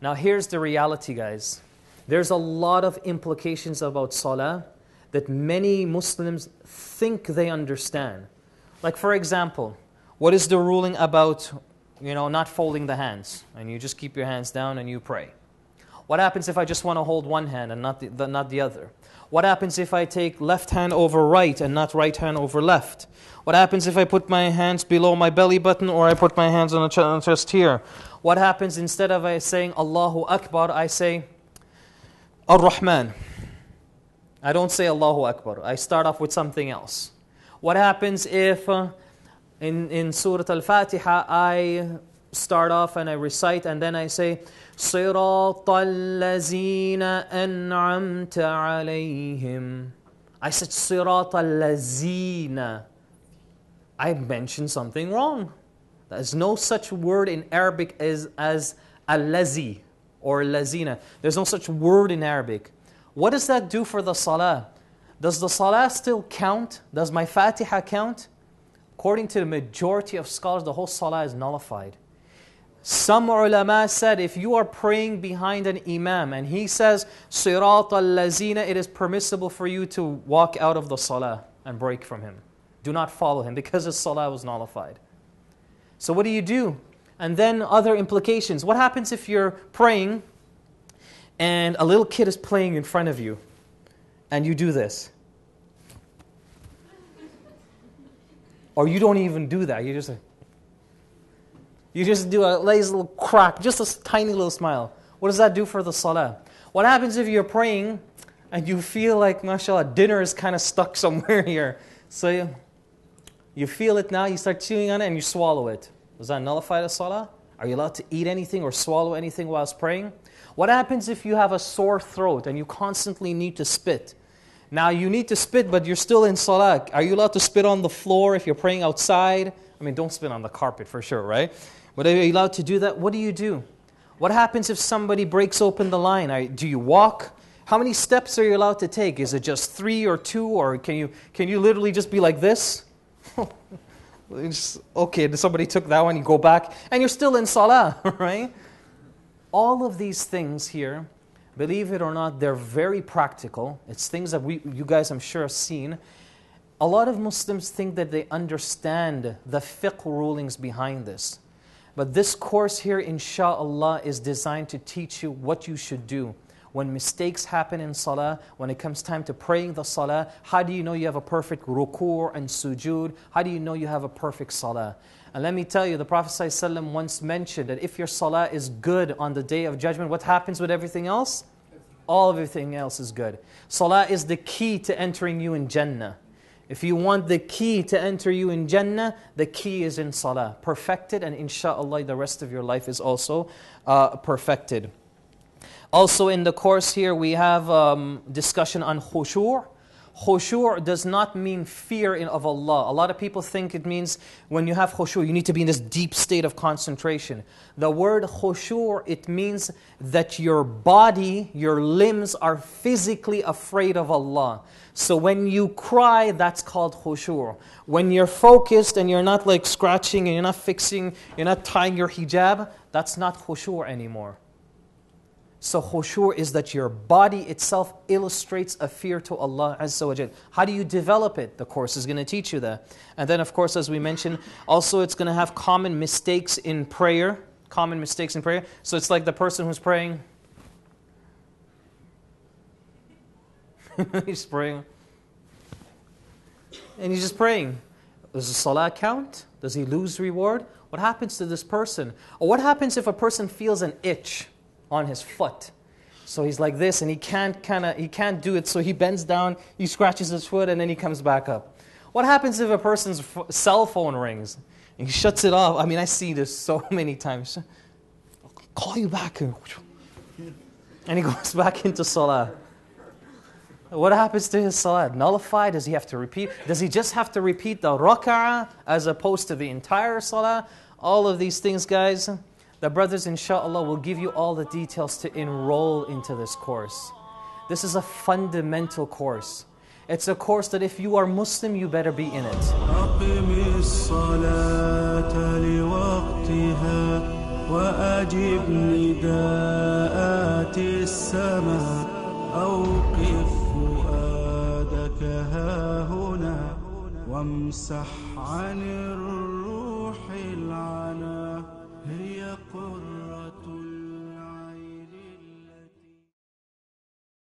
Now here's the reality, guys. There's a lot of implications about salah that many Muslims think they understand. Like for example, what is the ruling about, not folding the hands? And you just keep your hands down and you pray. What happens if I just want to hold one hand and not the other? What happens if I take left hand over right and not right hand over left? What happens if I put my hands below my belly button or I put my hands on the chest here? What happens instead of saying Allahu Akbar, I say Ar-Rahman. I don't say Allahu Akbar. I start off with something else. What happens if in Surah Al-Fatiha I start off and I recite and then I say صِرَاطَ الَّذِينَ أَنْعَمْتَ عَلَيْهِمْ. I said صِرَاطَ الَّذِينَ. I mentioned something wrong. There's no such word in Arabic as al-lazi or lazina. There's no such word in Arabic. What does that do for the salah? Does the salah still count? Does my Fatiha count? According to the majority of scholars, the whole salah is nullified. Some ulama said if you are praying behind an imam and he says Sirat al-lazina, it is permissible for you to walk out of the salah and break from him. Do not follow him because his salah was nullified. So what do? And then other implications. What happens if you're praying and a little kid is playing in front of you and you do this? Or you don't even do that. You just do a nice little crack, just a tiny little smile. What does that do for the salah? What happens if you're praying and you feel like, mashallah, dinner is kind of stuck somewhere here? So you feel it now, you start chewing on it and you swallow it. Does that nullify the salah? Are you allowed to eat anything or swallow anything whilst praying? What happens if you have a sore throat and you constantly need to spit? Now you need to spit, but you're still in salah. Are you allowed to spit on the floor if you're praying outside? I mean, don't spit on the carpet for sure, right? But are you allowed to do that? What do? What happens if somebody breaks open the line? Do you walk? How many steps are you allowed to take? Is it just 3 or 2, or can you literally just be like this? Okay, somebody took that one, you go back, and you're still in salah, right? All of these things here, believe it or not, they're very practical. It's things that you guys, I'm sure, have seen. A lot of Muslims think that they understand the fiqh rulings behind this. But this course here, inshaAllah, is designed to teach you what you should do. When mistakes happen in salah, when it comes time to praying the salah, how do you know you have a perfect ruku' and sujood? How do you know you have a perfect salah? And let me tell you, the Prophet ﷺ once mentioned that if your salah is good on the Day of Judgment, what happens with everything else? All of everything else is good. Salah is the key to entering you in Jannah. If you want the key to enter you in Jannah, the key is in salah. Perfected, and inshaAllah the rest of your life is also perfected. Also in the course here we have discussion on khushu'. Khushu' does not mean fear of Allah. A lot of people think it means when you have khushu', you need to be in this deep state of concentration. The word khushu', it means that your body, your limbs are physically afraid of Allah. So when you cry, that's called khushu'. When you're focused and you're not like scratching and you're not fixing, you're not tying your hijab, that's not khushu' anymore. So khushu' is that your body itself illustrates a fear to Allah Azza wa Jal. How do you develop it? The course is going to teach you that. And then of course, as we mentioned, also it's going to have common mistakes in prayer. Common mistakes in prayer. So it's like the person who's praying. He's praying. And he's just praying. Does the salah count? Does he lose reward? What happens to this person? Or what happens if a person feels an itch on his foot? So he's like this and he can't do it, so he bends down, he scratches his foot, and then he comes back up. What happens if a person's cell phone rings and he shuts it off? I mean, I see this so many times. I'll call you back. And he goes back into salah. What happens to his salah? Nullified? Does he have to repeat? Does he just have to repeat the rak'ah as opposed to the entire salah? All of these things, guys, the brothers, inshaAllah, will give you all the details to enroll into this course. This is a fundamental course. It's a course that if you are Muslim, you better be in it. وأجب نداء السماء أوقف فؤادك هاهنا وامسح عن الروح العنا هي قرة